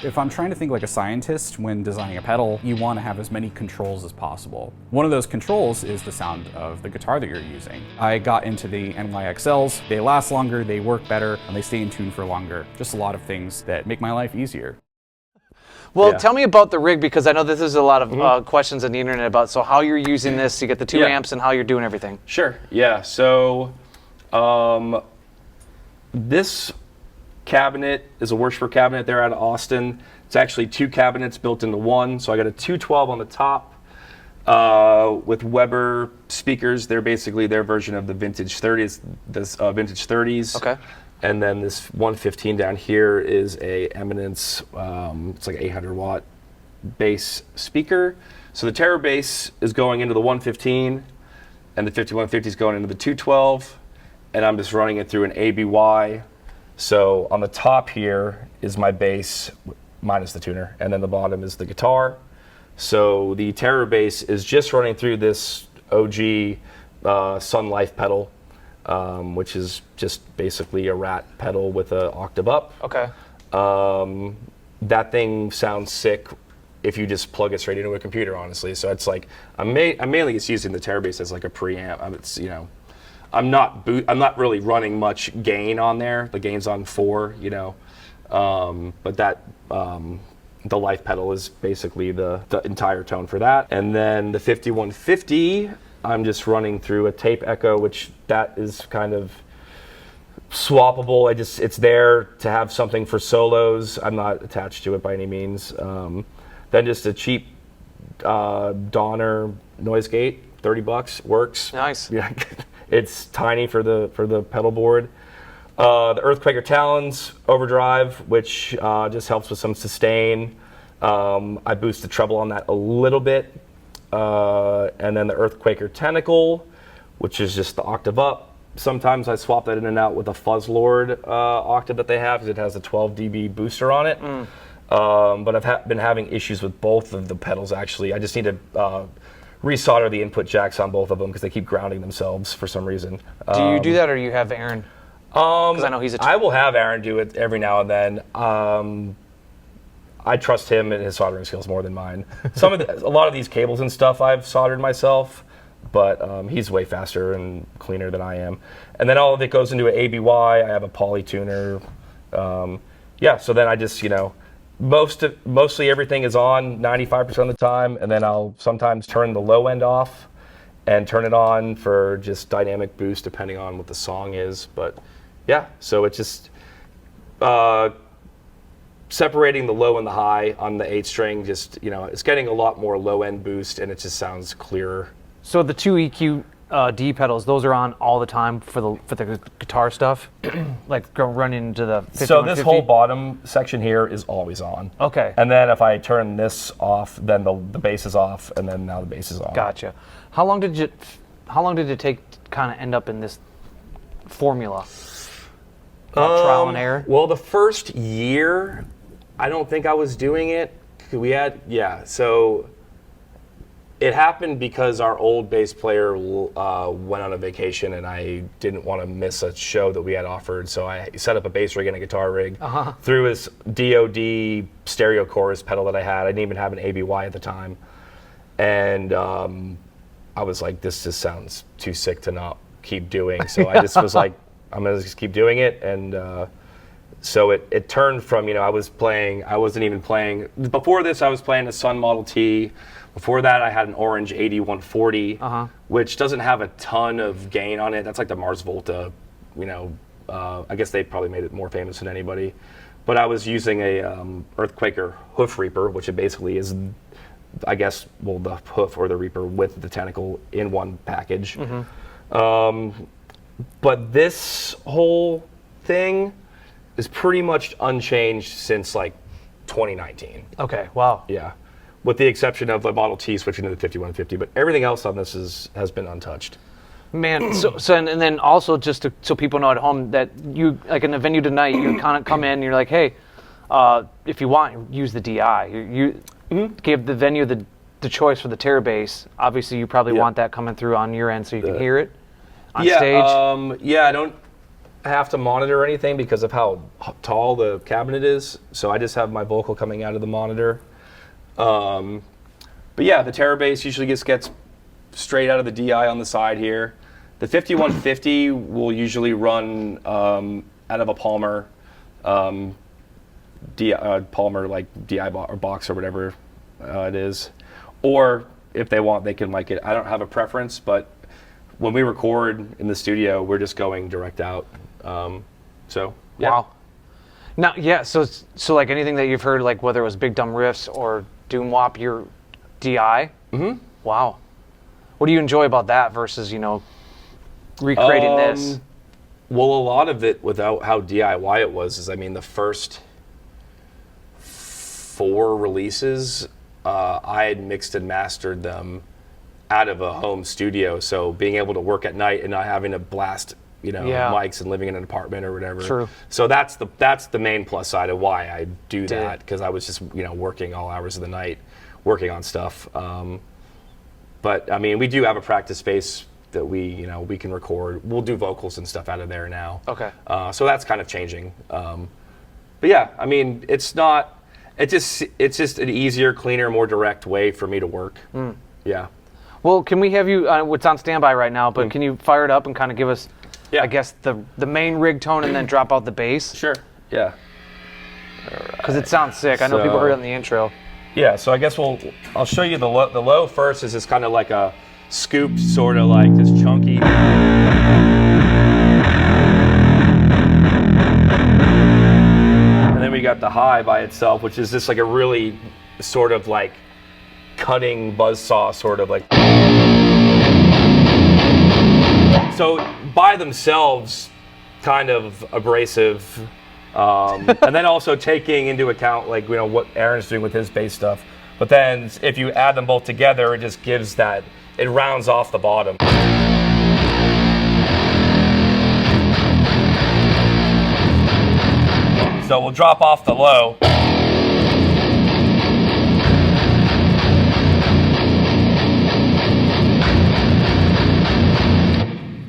If I'm trying to think like a scientist when designing a pedal, you want to have as many controls as possible. One of those controls is the sound of the guitar that you're using. I got into the NYXLs. They last longer, they work better, and they stay in tune for longer. Just a lot of things that make my life easier. Well, tell me about the rig, because I know this is a lot of questions on the internet about how you're using this. You get the two amps and how you're doing everything. Sure. Yeah. So this cabinet is a Worshipper cabinet there out of Austin. It's actually two cabinets built into one. So I got a 212 on the top with Weber speakers. They're basically their version of the vintage 30s, vintage 30s. Okay. And then this 115 down here is a Eminence, it's like 800 watt bass speaker. So the Terror bass is going into the 115 and the 5150 is going into the 212. And I'm just running it through an ABY. So on the top here is my bass minus the tuner, and then the bottom is the guitar. So the Terror bass is just running through this OG Sun Life pedal, which is just basically a rat pedal with an octave up. Okay. That thing sounds sick if you just plug it straight into a computer, honestly. So it's like I'm mainly just using the Terror bass as like a preamp. It's, you know, I'm not really running much gain on there. The gain's on 4, you know, but that the Life pedal is basically the entire tone for that. And then the 5150, I'm just running through a tape echo, which that is kind of swappable. It's there to have something for solos. I'm not attached to it by any means. Then just a cheap Donner noise gate, $30 works. Nice. Yeah. It's tiny for the pedal board. The Earthquaker Talons overdrive, which just helps with some sustain. I boost the treble on that a little bit. And then the Earthquaker Tentacle, which is just the octave up. Sometimes I swap that in and out with a Fuzzlord octave that they have, because it has a 12 dB booster on it. But I've been having issues with both of the pedals, actually. I just need to resolder the input jacks on both of them because they keep grounding themselves for some reason. Do you do that, or you have Aaron? Because I know he's I will have Aaron do it every now and then. I trust him and his soldering skills more than mine. A lot of these cables and stuff I've soldered myself, but he's way faster and cleaner than I am. And then all of it goes into an ABY. I have a poly tuner. So then I just, you know, mostly everything is on 95% of the time, and then I'll sometimes turn the low end off and turn it on for just dynamic boost depending on what the song is. But yeah, so it's just separating the low and the high on the 8-string. Just, you know, it's getting a lot more low end boost, and it just sounds clearer. So the two EQ D pedals, those are on all the time for the guitar stuff, like go run into the 5150? So this whole bottom section here is always on. Okay. And then if I turn this off, then the bass is off, and then now the bass is on. Gotcha. How long did it take to kind of end up in this formula? Trial and error? Well, the first year, I don't think I was doing it. So it happened because our old bass player went on a vacation, and I didn't want to miss a show that we had offered. So I set up a bass rig and a guitar rig through his DOD stereo chorus pedal that I had. I didn't even have an ABY at the time. And I was like, this just sounds too sick to not keep doing. So I just was like, I'm going to just keep doing it. And so it turned from, you know, I wasn't even playing. Before this, I was playing a Sun Model T. Before that, I had an orange 8140, which doesn't have a ton of gain on it. That's like the Mars Volta, you know. I guess they probably made it more famous than anybody. But I was using a Earthquaker Hoof Reaper, which it basically is, I guess, well, the hoof or the Reaper with the tentacle in one package. But this whole thing is pretty much unchanged since like 2019. Okay, wow. Yeah. With the exception of the Model T switching to the 5150, but everything else on this has been untouched. Man, and then also just so people know at home that you, like in a venue tonight, you kind of come in and you're like, hey, if you want, use the DI. You give the venue the choice for the Terror bass. Obviously, you probably want that coming through on your end so you can hear it on stage. I don't. have to monitor anything because of how tall the cabinet is. So I just have my vocal coming out of the monitor. But yeah, the Terror bass usually gets straight out of the DI on the side here. The 5150 will usually run out of a Palmer, Palmer like DI or box or whatever it is. Or if they want, they can mic it. I don't have a preference, but when we record in the studio, we're just going direct out. So yeah. Wow. Now, yeah. So like anything that you've heard, like whether it was Big Dumb Riffs or Doom Wop, your DI. Mm-hmm. Wow. What do you enjoy about that versus recreating this? Well, a lot of it without how DIY it was is, I mean, the first 4 releases, I had mixed and mastered them out of a home studio. So being able to work at night and not having to blast, mics and living in an apartment or whatever. True. So that's the main plus side of why I do that, because I was just, working all hours of the night, working on stuff. But I mean, we do have a practice space that we can record. We'll do vocals and stuff out of there now. Okay. So that's kind of changing. But yeah, I mean, it's just an easier, cleaner, more direct way for me to work. Mm. Yeah. Well, can we have you? It's on standby right now, but can you fire it up and kind of give us, I guess, the main rig tone and then drop out the bass? Sure. Yeah. Because it sounds sick. I know people heard it in the intro. Yeah. So I guess I'll show you the low. The low first is just kind of like a scooped, sort of like this chunky. And then we got the high by itself, which is just like a really sort of like cutting buzzsaw, sort of like. So by themselves, kind of abrasive, and then also taking into account like what Aaron's doing with his bass stuff. But then if you add them both together, it just gives that. It rounds off the bottom. So we'll drop off the low.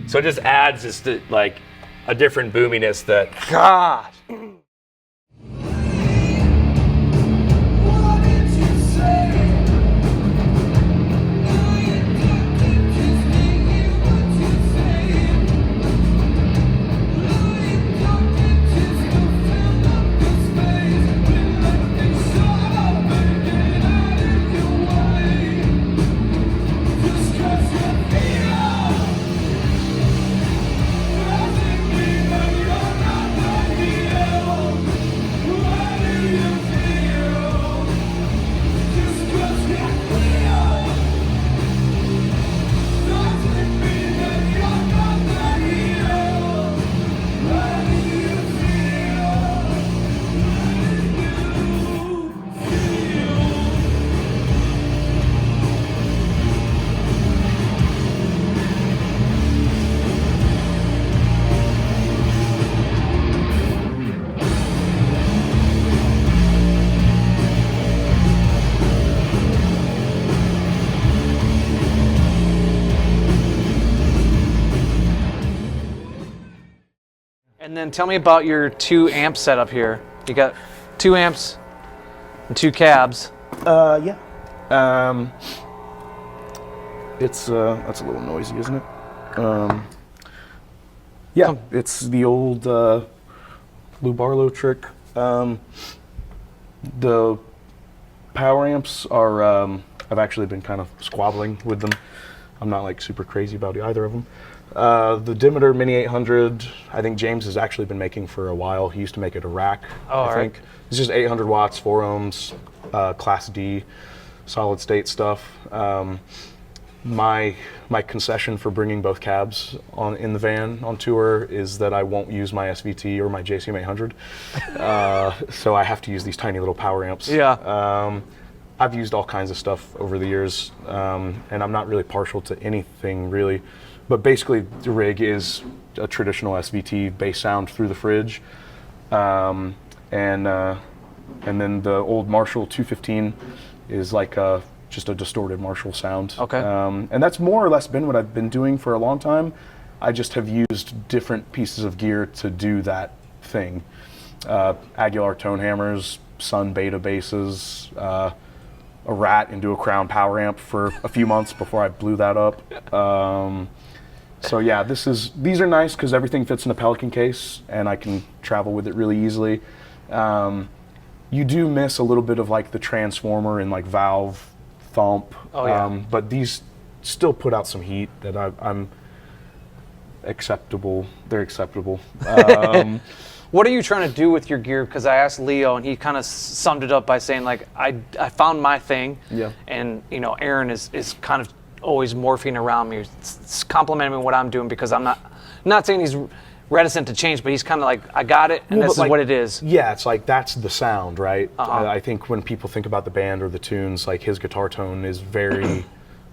So it just adds just like a different boominess that. God. And then tell me about your 2 amp setup here. You got 2 amps and 2 cabs. Yeah. It's that's a little noisy, isn't it? Yeah, it's the old Lou Barlow trick. The power amps are I've actually been kind of squabbling with them. I'm not like super crazy about either of them. The Demeter Mini 800, I think James has actually been making for a while. He used to make it a rack, I think. Right. It's just 800 watts, 4 ohms, Class D, solid state stuff. My concession for bringing both cabs in the van on tour is that I won't use my SVT or my JCM 800. So I have to use these tiny little power amps. Yeah. I've used all kinds of stuff over the years, and I'm not really partial to anything really. But basically, the rig is a traditional SVT bass sound through the fridge, and then the old Marshall 215 is like just a distorted Marshall sound. Okay. And that's more or less been what I've been doing for a long time. I just have used different pieces of gear to do that thing. Aguilar tone hammers, Sun beta basses, a Rat into a Crown power amp for a few months before I blew that up. So yeah, these are nice because everything fits in a Pelican case and I can travel with it really easily. You do miss a little bit of like the transformer and like valve thump, but these still put out some heat that I'm acceptable. They're acceptable. What are you trying to do with your gear? Because I asked Leo, and he kind of summed it up by saying, like, I found my thing, and Aaron is kind of always morphing around me, complimenting me what I'm doing because I'm not saying he's reticent to change, but he's kind of like, I got it, and this is what it is. Yeah, it's like that's the sound, right? I think when people think about the band or the tunes, like his guitar tone is very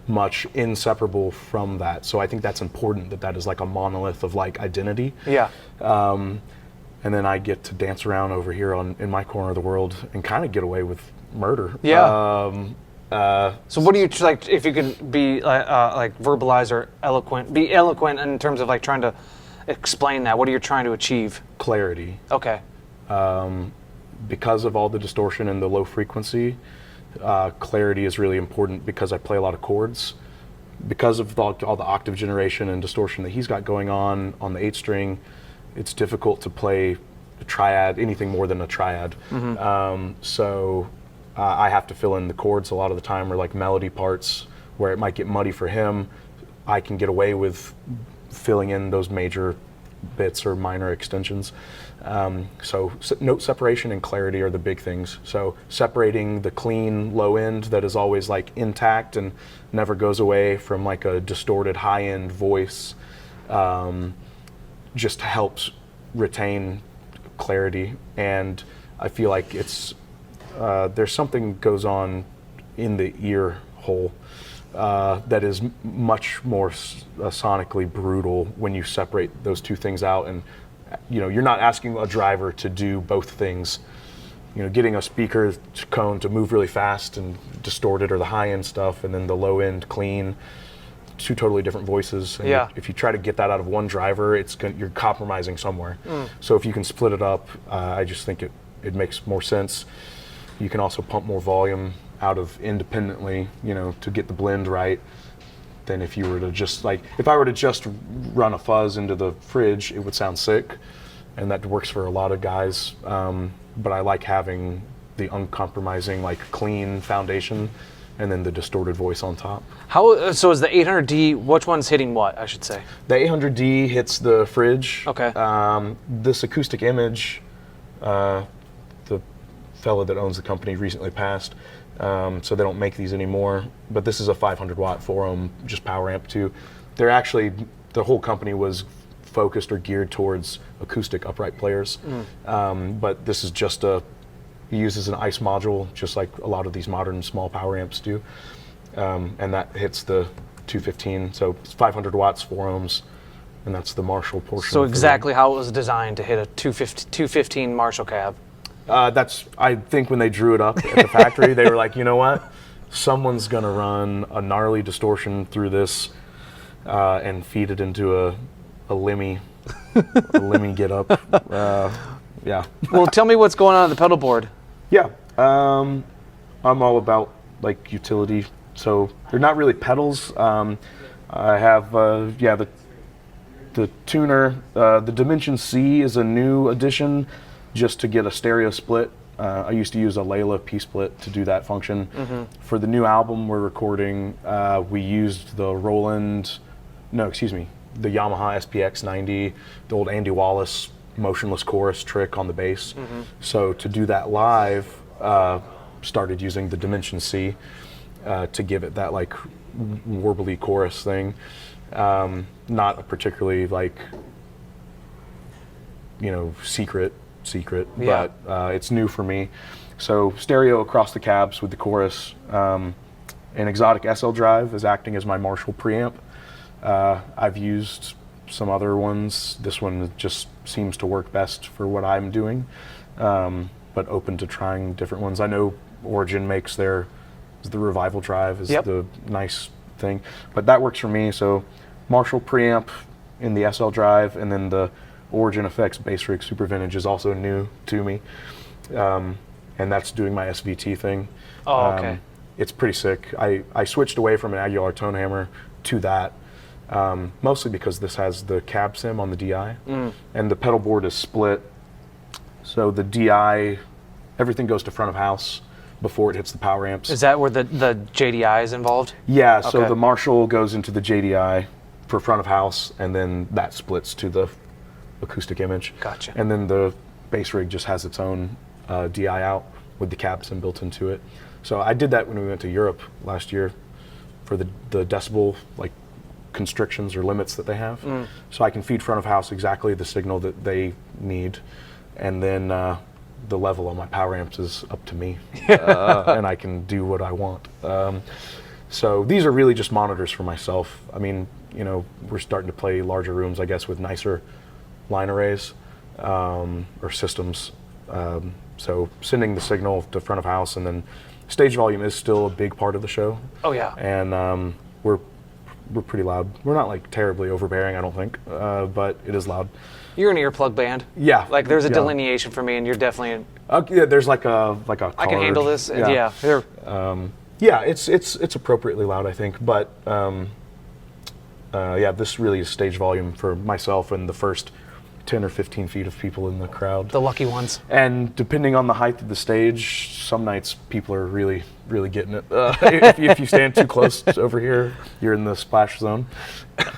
much inseparable from that. So I think that's important that is like a monolith of like identity. Yeah. And then I get to dance around over here in my corner of the world and kind of get away with murder. Yeah. So what do you like? If you can be like verbalize or eloquent, be eloquent in terms of like trying to explain that. What are you trying to achieve? Clarity. Okay. Because of all the distortion and the low frequency, clarity is really important because I play a lot of chords. Because of all the octave generation and distortion that he's got going on the 8-string, it's difficult to play a triad, anything more than a triad. So I have to fill in the chords a lot of the time, or like melody parts where it might get muddy for him. I can get away with filling in those major bits or minor extensions. So note separation and clarity are the big things. So separating the clean low end that is always like intact and never goes away from like a distorted high end voice just helps retain clarity. And I feel like it's there's something goes on in the ear hole that is much more sonically brutal when you separate those two things out. And you're not asking a driver to do both things. Getting a speaker cone to move really fast and distorted or the high end stuff, and then the low end clean, two totally different voices. And if you try to get that out of one driver, you're compromising somewhere. So if you can split it up, I just think it makes more sense. You can also pump more volume out of independently, to get the blend right, than if you were to just if I were to just run a fuzz into the fridge, it would sound sick, and that works for a lot of guys. But I like having the uncompromising, clean foundation, and then the distorted voice on top. So is the 800D? Which one's hitting what? I should say. The 800D hits the fridge. Okay. This Acoustic Image, the fellow that owns the company recently passed, so they don't make these anymore. But this is a 500 watt 4-ohm just power amp too. They're actually, the whole company was focused or geared towards acoustic upright players. But this is just he uses an ICE module, just like a lot of these modern small power amps do. And that hits the 215, so it's 500 watts, 4 ohms, and that's the Marshall portion. So exactly how it was designed to hit a 215 Marshall cab. I think when they drew it up at the factory, they were like, you know what? Someone's gonna run a gnarly distortion through this and feed it into a Lemmy, get up. Yeah. Well, tell me what's going on the pedal board. Yeah, I'm all about utility. So they're not really pedals. I have the tuner. The Dimension C is a new addition, just to get a stereo split. I used to use a Layla P-split to do that function. For the new album we're recording, we used the the Yamaha SPX 90, the old Andy Wallace motionless chorus trick on the bass. So to do that live, started using the Dimension C to give it that warbly chorus thing. Not a particularly secret, Yeah. but it's new for me. So stereo across the cabs with the chorus. An exotic SL drive is acting as my Marshall preamp. I've used some other ones. This one just seems to work best for what I'm doing, but open to trying different ones. I know Origin makes the Revival drive is the nice thing, but that works for me. So Marshall preamp in the SL drive, and then the Origin Effects Bass Rig Super Vintage is also new to me, and that's doing my SVT thing. Oh, okay. It's pretty sick. I switched away from an Aguilar tone hammer to that, mostly because this has the cab sim on the DI, and the pedal board is split. So the DI, everything goes to front of house before it hits the power amps. Is that where the JDI is involved? Yeah, so Okay. the Marshall goes into the JDI for front of house, and then that splits to the acoustic image. Gotcha. And then the bass rig just has its own DI out with the cab sim built into it. So I did that when we went to Europe last year for the decibel like constrictions or limits that they have. So I can feed front of house exactly the signal that they need, and then the level on my power amps is up to me, and I can do what I want. So these are really just monitors for myself. I mean, you know, we're starting to play larger rooms, I guess, with nicer line arrays or systems. So sending the signal to front of house, and then stage volume is still a big part of the show. Oh yeah. And we're pretty loud. We're not like terribly overbearing, I don't think, but it is loud. You're an earplug band. Yeah. Like there's a yeah. delineation for me, and you're definitely. Yeah, there's like a card. I can handle this. Yeah. Here. Yeah, it's appropriately loud, I think, but yeah, this really is stage volume for myself and the first 10 or 15 feet of people in the crowd. The lucky ones. And depending on the height of the stage, some nights people are really, really getting it. If you stand too close over here, you're in the splash zone.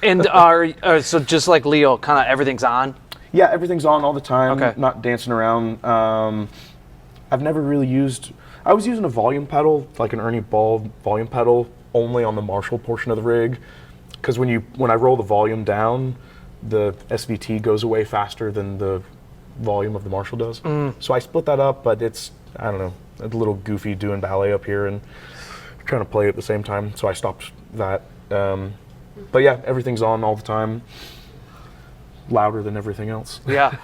And so just like Leo, kind of everything's on. Yeah, everything's on all the time, Okay. not dancing around. I've never really used, I was using a volume pedal, like an Ernie Ball volume pedal, only on the Marshall portion of the rig. Because when I roll the volume down, the SVT goes away faster than the volume of the Marshall does. So I split that up, but it's, I don't know, a little goofy doing ballet up here and trying to play at the same time, so I stopped that. But yeah, everything's on all the time, louder than everything else. Yeah.